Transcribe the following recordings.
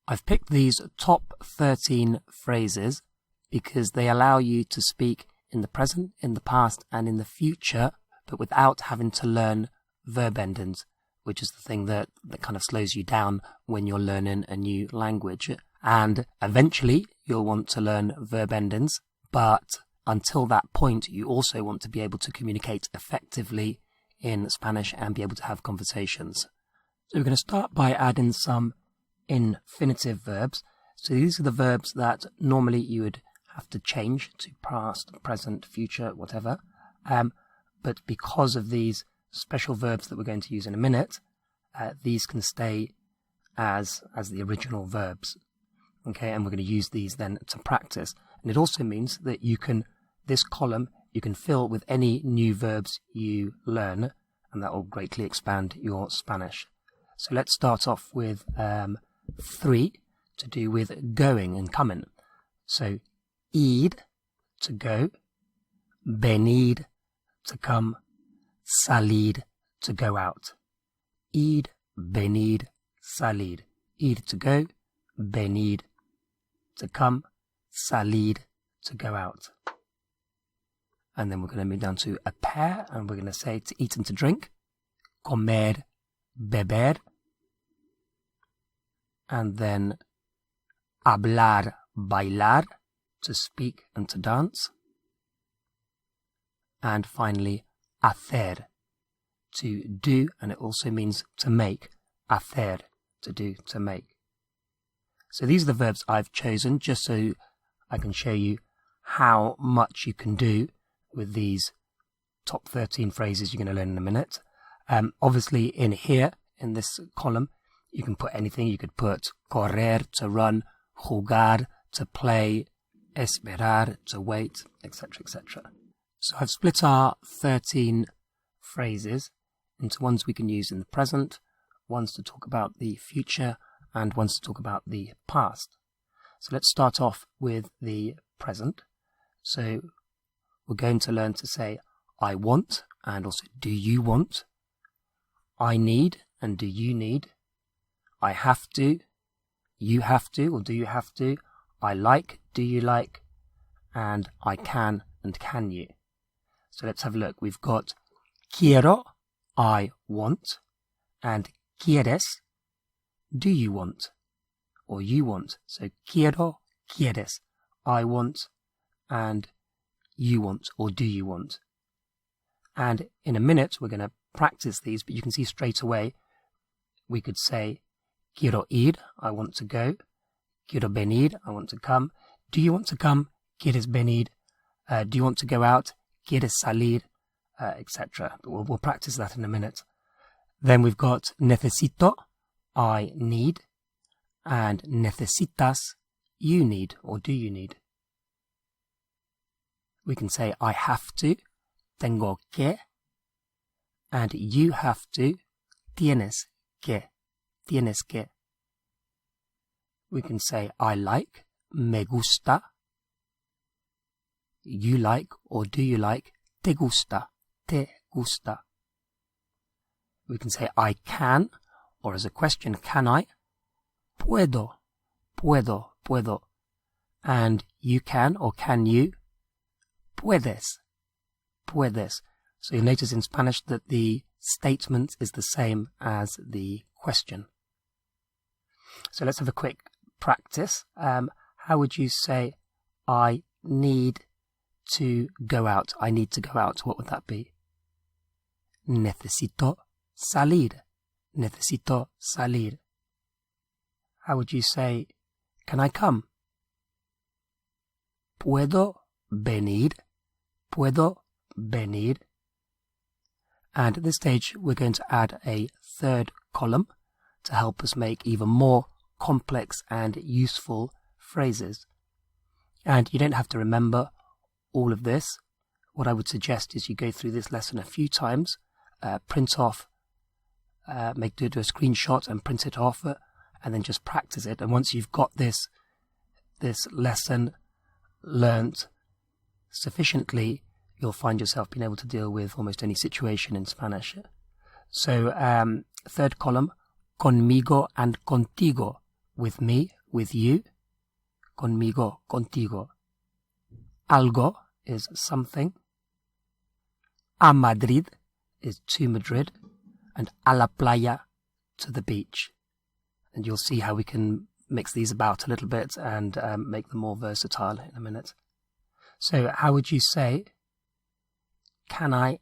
I've picked these top 13 phrases because they allow you to speak in the present, in the past, and in the future, but without having to learn verb endings, which is the thing that kind of slows you down when you're learning a new language. And eventually, you'll want to learn verb endings, but until that point, you also want to be able to communicate effectively in Spanish and be able to have conversations. So we're going to start by adding some infinitive verbs. So these are the verbs that normally you would have to change to past, present, future, whatever. But because of these special verbs that we're going to use in a minute, these can stay as the original verbs. Okay, and we're going to use these then to practice. And it also means that this column you can fill with any new verbs you learn, and that will greatly expand your Spanish. So let's start off with 3 to do with going and coming. So ir, to go, venir, to come, salir, to go out. Ir, venir, salir. Ir, to go, venir, to come, salir, to go out. And then we're going to move down to a pair, and we're going to say to eat and to drink, comer, beber. And then hablar, bailar, to speak and to dance. And finally, hacer, to do, and it also means to make. Hacer, to do, to make. So these are the verbs I've chosen just so I can show you how much you can do with these top 13 phrases you're going to learn in a minute. Obviously in here, in this column, you can put anything. You could put correr, to run, jugar, to play, esperar, to wait, etc., etc. So I've split our 13 phrases into ones we can use in the present, ones to talk about the future, and ones to talk about the past. So let's start off with the present. So we're going to learn to say I want, and also do you want, I need, and do you need, I have to, you have to, or do you have to, I like, do you like, and I can, and can you. So let's have a look. We've got quiero, I want, and quieres, do you want, or you want. So quiero, quieres, I want, and you want, or do you want. And in a minute we're going to practice these, but you can see straight away we could say quiero ir, I want to go. Quiero venir, I want to come. Do you want to come? ¿Quieres venir? Do you want to go out? ¿Quieres salir? Etc. But we'll practice that in a minute. Then we've got necesito, I need, and necesitas, you need, or do you need. We can say I have to, tengo que, and you have to, tienes que, tienes que. We can say I like, me gusta, you like, or do you like, te gusta, te gusta. We can say I can, or as a question, can I, puedo, puedo, puedo. And you can, or can you, puedes, puedes. So you'll notice in Spanish that the statement is the same as the question. So let's have a quick practice. How would you say I need to go out? I need to go out. What would that be? Necesito salir. Necesito salir. How would you say, can I come? Puedo venir. Puedo venir. And at this stage, we're going to add a third column to help us make even more complex and useful phrases. And you don't have to remember all of this. What I would suggest is you go through this lesson a few times, print off, do a screenshot and print it off, and then just practice it. And once you've got this lesson learnt sufficiently, you'll find yourself being able to deal with almost any situation in Spanish. So, third column, conmigo and contigo. with me, with you. Conmigo, contigo. Algo is something. A Madrid is to Madrid. And a la playa, to the beach. And you'll see how we can mix these about a little bit and make them more versatile in a minute. So how would you say, can I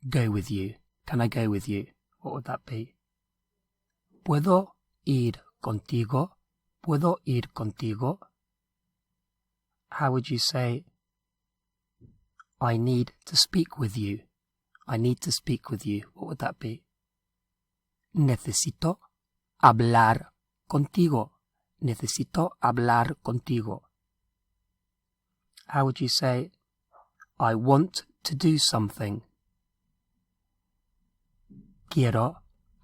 go with you? Can I go with you? What would that be? ¿Puedo ir contigo? ¿Puedo ir contigo? How would you say, I need to speak with you? I need to speak with you. What would that be? Necesito hablar contigo. Necesito hablar contigo. How would you say, I want to do something? Quiero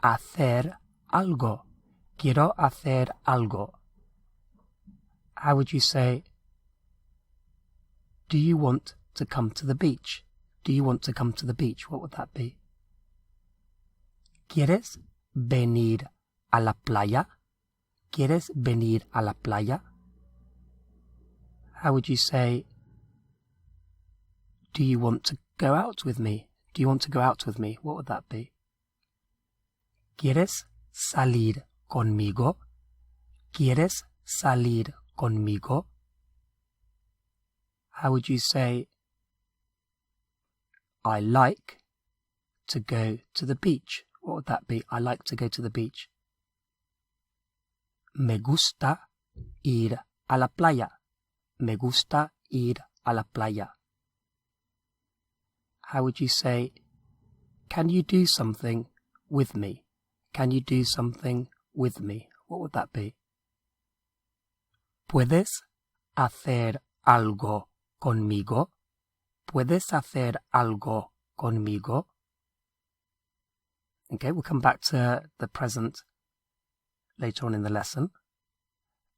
hacer algo. Quiero hacer algo. How would you say, do you want to come to the beach? Do you want to come to the beach? What would that be? ¿Quieres venir a la playa? ¿Quieres venir a la playa? How would you say, do you want to go out with me? Do you want to go out with me? What would that be? ¿Quieres salir conmigo? ¿Quieres salir conmigo? How would you say, I like to go to the beach? What would that be? I like to go to the beach. Me gusta ir a la playa. Me gusta ir a la playa. How would you say, can you do something with me? Can you do something with me? What would that be? ¿Puedes hacer algo conmigo? ¿Puedes hacer algo conmigo? Okay, we'll come back to the present later on in the lesson.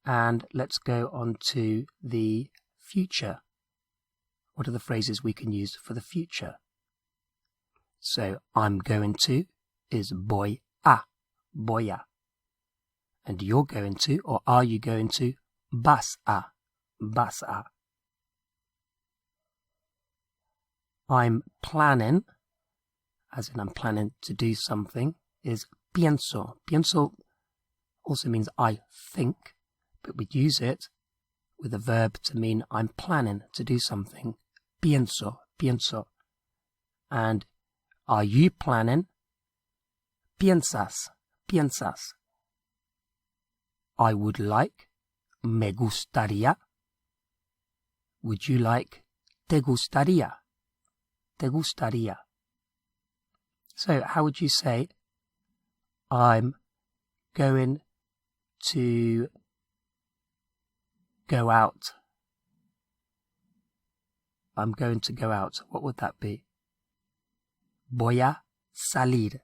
And let's go on to the future. What are the phrases we can use for the future? So, I'm going to is voy a. And you're going to, or are you going to, vas a. I'm planning, as in I'm planning to do something, is pienso. Pienso also means I think, but we'd use it with a verb to mean I'm planning to do something. Pienso. And are you planning? Piensas. I would like, me gustaría. Would you like, te gustaría? So, how would you say, I'm going to go out? I'm going to go out. What would that be? Voy a salir.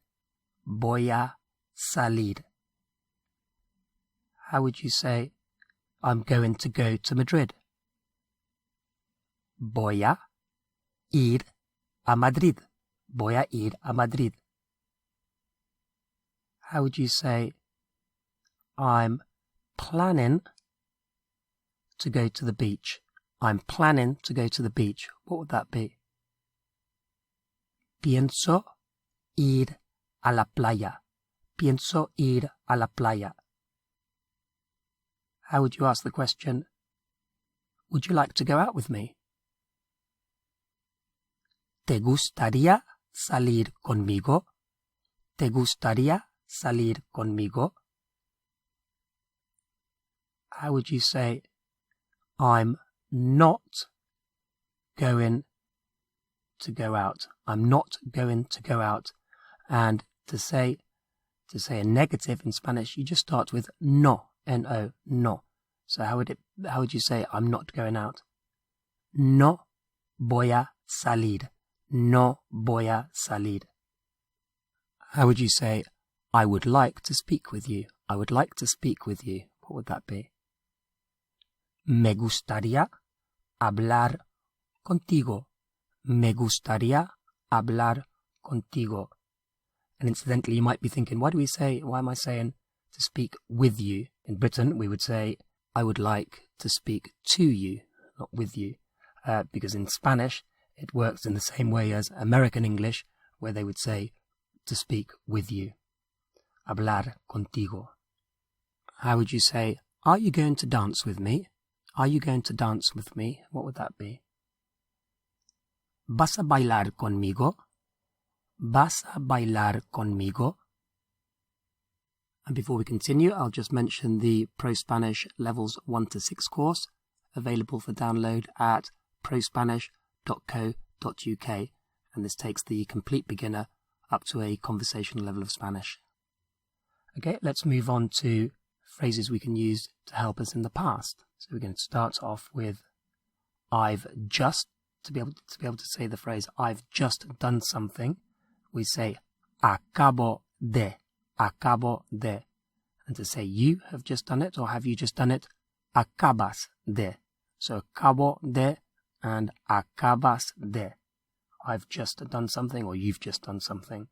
How would you say, I'm going to go to Madrid? Voy a ir a Madrid. Voy a ir a Madrid. How would you say, I'm planning to go to the beach? I'm planning to go to the beach. What would that be? Pienso ir a la playa. Pienso ir a la playa. How would you ask the question, would you like to go out with me? ¿Te gustaría salir conmigo? ¿Te gustaría salir conmigo? How would you say, I'm not going to go out. I'm not going to go out. And to say a negative in Spanish, you just start with no, N-O, no. So how would you say, I'm not going out? No voy a salir. No voy a salir. How would you say, I would like to speak with you? I would like to speak with you. What would that be? Me gustaría hablar contigo. Me gustaría hablar contigo. And incidentally, you might be thinking, why am I saying to speak with you? In Britain, we would say, I would like to speak to you, not with you, because in Spanish, it works in the same way as American English, where they would say, to speak with you. Hablar contigo. How would you say, are you going to dance with me? Are you going to dance with me? What would that be? ¿Vas a bailar conmigo? ¿Vas a bailar conmigo? And before we continue, I'll just mention the ProSpanish Levels 1 to 6 course, available for download at prospanish.co.uk, and this takes the complete beginner up to a conversational level of Spanish. Okay, let's move on to phrases we can use to help us in the past. So we're going to start off with I've just. To be able to say the phrase I've just done something, we say acabo de. And to say you have just done it or have you just done it, acabas de. So acabo de and acabas de. I've just done something or you've just done something.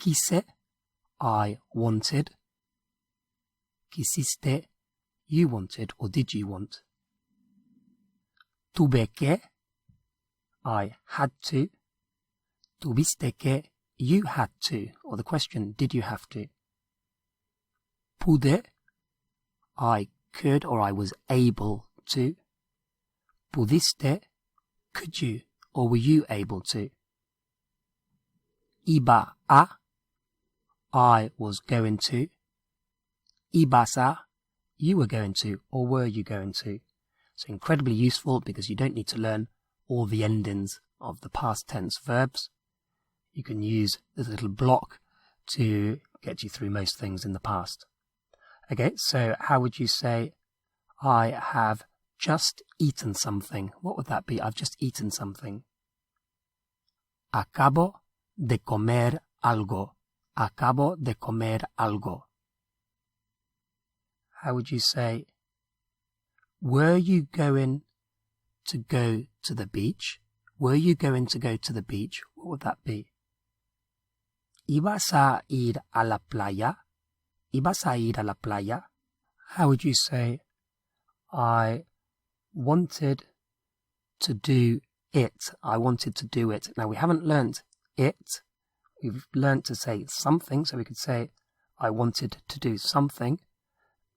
Quise, I wanted. Quisiste, you wanted or did you want. Tuve que, I had to. Tuviste que, you had to. Or the question, did you have to? Pude, I could or I was able to. Pudiste, could you or were you able to? Iba a, I was going to. Ibas a, you were going to or were you going to? So incredibly useful because you don't need to learn all the endings of the past tense verbs. You can use this little block to get you through most things in the past. Okay, so how would you say, I have just eaten something? What would that be? I've just eaten something. Acabo de comer algo. Acabo de comer algo. How would you say, were you going to go to the beach? Were you going to go to the beach? What would that be? ¿Ibas a ir a la playa? ¿Ibas a ir a la playa? How would you say, I wanted to do it. I wanted to do it. Now, we haven't learnt it. We've learnt to say something. So we could say, I wanted to do something.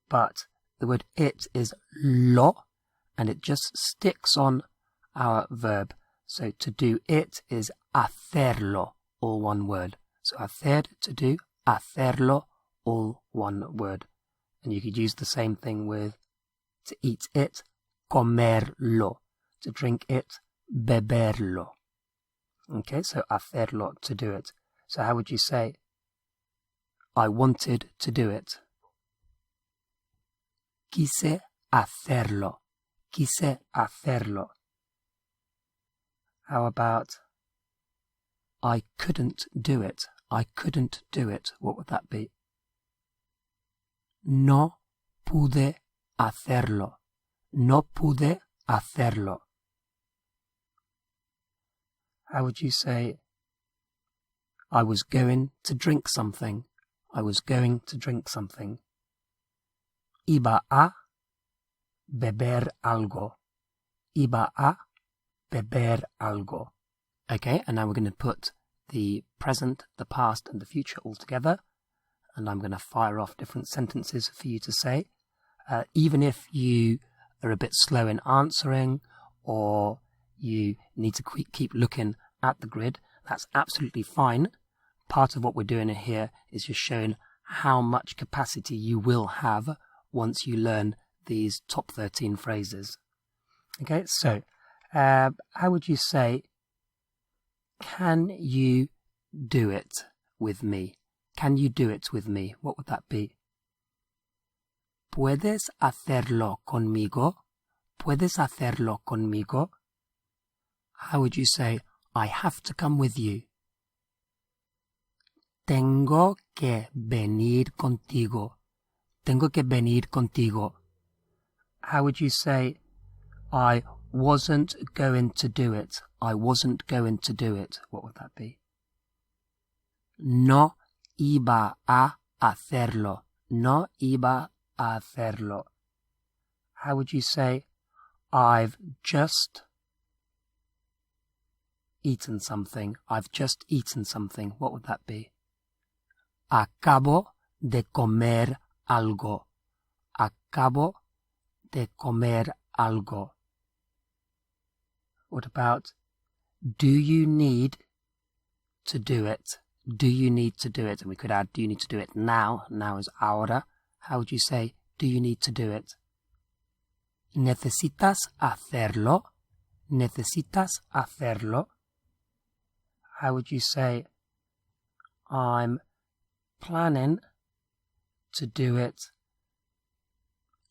But the word it is lo, and it just sticks on our verb. So to do it is hacerlo, all one word. So hacer, to do, hacerlo, all one word. And you could use the same thing with to eat it, comerlo. To drink it, beberlo. Okay, so hacerlo, to do it. So how would you say, I wanted to do it? Quise hacerlo. Quise hacerlo. How about, I couldn't do it. I couldn't do it. What would that be? No pude hacerlo. No pude hacerlo. How would you say, I was going to drink something. I was going to drink something. Iba a beber algo. Iba a beber algo. Okay, and now we're going to put the present, the past, and the future all together. And I'm going to fire off different sentences for you to say. Even if you are a bit slow in answering, or you need to keep looking at the grid, that's absolutely fine. Part of what we're doing here is just showing how much capacity you will have once you learn these top 13 phrases. Okay, so how would you say, can you do it with me? Can you do it with me? What would that be? ¿Puedes hacerlo conmigo? ¿Puedes hacerlo conmigo? How would you say, I have to come with you? Tengo que venir contigo. Tengo que venir contigo. How would you say, I wasn't going to do it? I wasn't going to do it. What would that be? No iba a hacerlo. No iba a hacerlo. How would you say, I've just eaten something? I've just eaten something. What would that be? Acabo de comer algo. Acabo de comer algo. What about, do you need to do it? Do you need to do it? And we could add, do you need to do it now? Now is ahora. How would you say, do you need to do it? ¿Necesitas hacerlo? ¿Necesitas hacerlo? How would you say, I'm planning to do it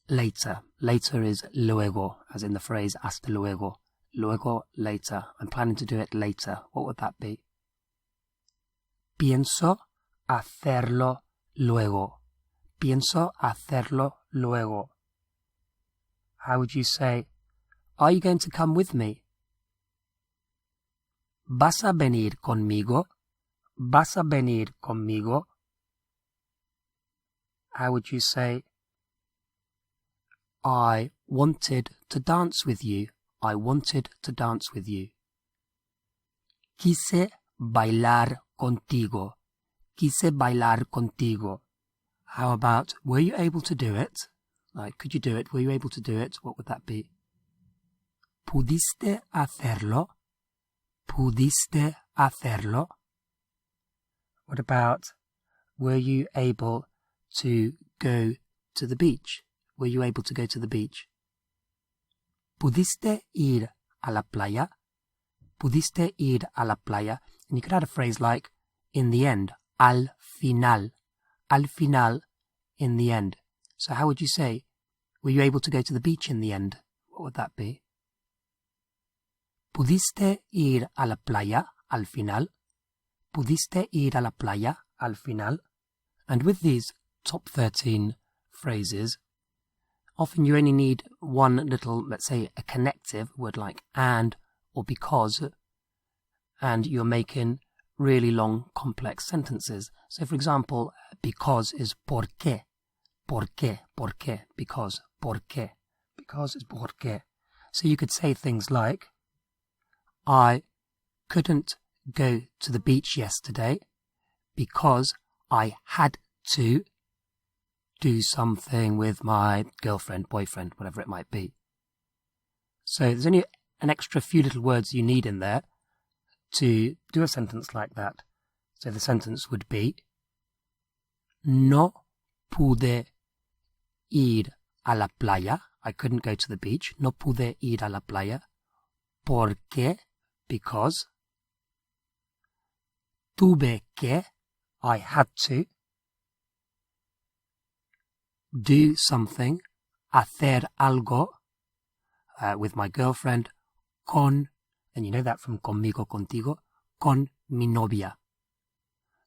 later. Later is luego, as in the phrase hasta luego. Luego, later. I'm planning to do it later. What would that be? Pienso hacerlo luego. Pienso hacerlo luego. How would you say, are you going to come with me? ¿Vas a venir conmigo? ¿Vas a venir conmigo? How would you say, I wanted to dance with you. I wanted to dance with you. Quise bailar contigo. Quise bailar contigo. How about, were you able to do it? Like, could you do it? Were you able to do it? What would that be? ¿Pudiste hacerlo? ¿Pudiste hacerlo? What about, were you able to go to the beach? Were you able to go to the beach? ¿Pudiste ir a la playa? ¿Pudiste ir a la playa? And you could add a phrase like, in the end, al final. Al final, in the end. So how would you say, were you able to go to the beach in the end? What would that be? ¿Pudiste ir a la playa al final? ¿Pudiste ir a la playa al final? And with these top 13 phrases, often you only need one little, let's say, a connective word like and or because, and you're making really long, complex sentences. So, for example, because is por qué. Por qué, por qué, because, por qué. Because is por qué. So you could say things like, I couldn't go to the beach yesterday because I had to do something with my girlfriend, boyfriend, whatever it might be. So there's only an extra few little words you need in there to do a sentence like that. So the sentence would be, no pude ir a la playa. I couldn't go to the beach. No pude ir a la playa. Porque, because. Tuve que, I had to. Do something, hacer algo, with my girlfriend, con, and you know that from conmigo, contigo, con mi novia.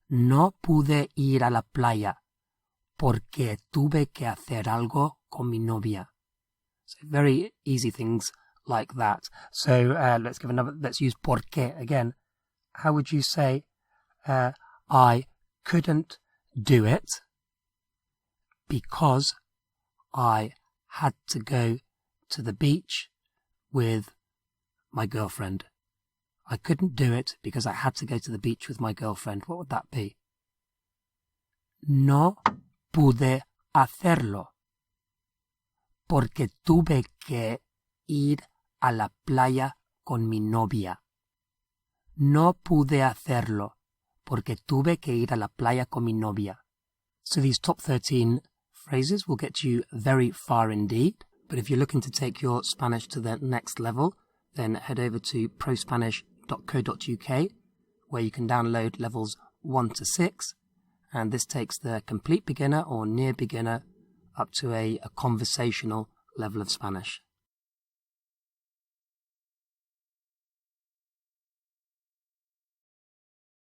No pude ir a la playa porque tuve que hacer algo con mi novia. So very easy things like that. So let's use porque again. How would you say, I couldn't do it because I had to go to the beach with my girlfriend. I couldn't do it because I had to go to the beach with my girlfriend. What would that be? No pude hacerlo porque tuve que ir a la playa con mi novia. No pude hacerlo porque tuve que ir a la playa con mi novia. So these top 13 phrases will get you very far indeed. But if you're looking to take your Spanish to the next level, then head over to prospanish.co.uk, where you can download levels 1 to 6. And this takes the complete beginner or near beginner up to a conversational level of Spanish.